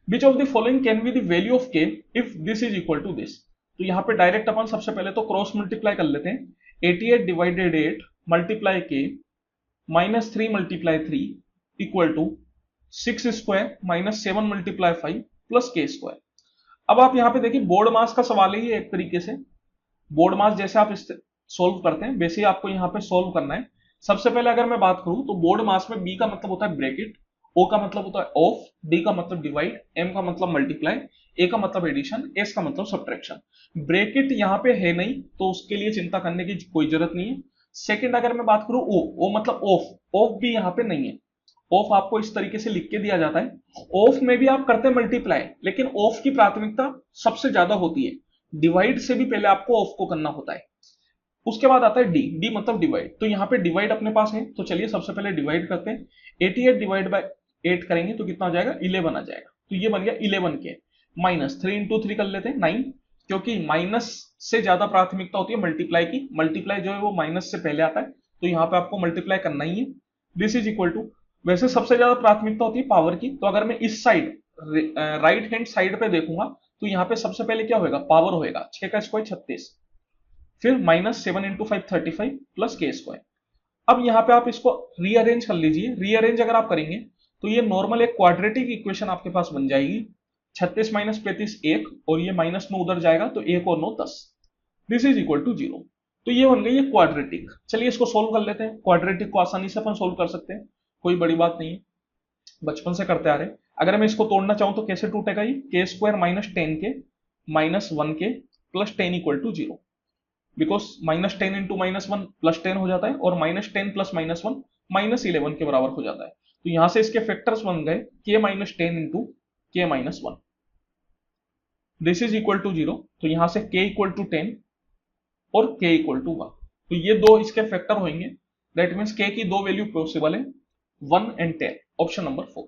Which of the following can be the value of K if this is equal to this. तो यहाँ पे direct अपन सबसे पहले तो क्रॉस मल्टीप्लाई कर लेते हैं। 88 divided 8 multiply K minus 3 multiply 3 equal to 6 square minus 7 multiply 5 plus K square. अब आप यहाँ पे देखिए बोर्ड मास का सवाल है ये एक तरीके से। बोर्ड मास जैसे आप सोल्व करते हैं वैसे ही आपको यहाँ पे सोल्व करना है। सबसे पहले अगर मैं बात करूं तो बोर्ड मास में बी का मतलब होता है ब्रैकेट, ओ का मतलब होता है ऑफ, डी का मतलब डिवाइड, एम का मतलब मल्टीप्लाई, ए का मतलब एडिशन, एस का मतलब सब्ट्रैक्शन। ब्रैकेट यहाँ पे है नहीं तो उसके लिए चिंता करने की कोई जरूरत नहीं है। सेकंड अगर मैं बात करूं ओ मतलब ऑफ, ऑफ भी यहाँ पे नहीं है। ऑफ आपको इस तरीके से लिख के दिया जाता है। ऑफ में भी आप करते हैं मल्टीप्लाई, लेकिन ऑफ की प्राथमिकता सबसे ज्यादा होती है। डिवाइड से भी पहले आपको ऑफ को करना होता है। उसके बाद आता है डी, डी मतलब डिवाइड। तो यहाँ पे डिवाइड अपने पास है तो चलिए सबसे पहले डिवाइड करते हैं। 88 डिवाइड बाय 8 करेंगे तो कितना हो जाएगा, 11 आ जाएगा। तो ये बन गया 11 के माइनस 3 इंटू 3 कर लेते हैं 9, क्योंकि माइनस से ज्यादा प्राथमिकता होती है मल्टीप्लाई की। मल्टीप्लाई जो है वो माइनस से पहले आता है, तो यहाँ पे आपको मल्टीप्लाई करना ही है। दिस इज इक्वल टू, वैसे सबसे ज्यादा प्राथमिकता होती है पावर की, तो अगर मैं इस साइड राइट हैंड साइड पे देखूंगा तो यहाँ पे सबसे पहले क्या होगा, पावर होगा। 6 का स्क्वायर 36, फिर minus 7 into 5 35 plus K square. अब यहाँ पे आप इसको रीअरेंज कर लीजिए। रीअरेंज अगर आप करेंगे तो ये नॉर्मल एक क्वाड्रेटिक इक्वेशन आपके पास बन जाएगी। 36 माइनस 35 1, और ये माइनस 9 उधर जाएगा तो 1 और 9 10। This is equal to 0। तो ये बन गई है क्वाड्रेटिक। चलिए इसको सोल्व कर लेते हैं। क्वाड्रेटिक को आसानी से अपन सोल्व कर सकते हैं, कोई बड़ी बात नहीं है, बचपन से करते आ रहे हैं। अगर मैं इसको तोड़ना चाहूं तो कैसे टूटेगा ये, के स्क्वायर माइनस 10 के minus 1 K plus 10 equal to 0। Because minus 10 into minus 1 plus 10 हो जाता है, और माइनस 10 प्लस माइनस 1 माइनस 11 के बराबर हो जाता है। तो यहां से इसके फैक्टर्स बन गए K minus 10 into K minus 1। This is equal to 0। तो यहां से के इक्वल टू 10 और के इक्वल टू 1। तो ये दो इसके फैक्टर होंगे। दैट मीन्स के की दो वैल्यू पॉसिबल है, 1 एंड 10। Option number 4।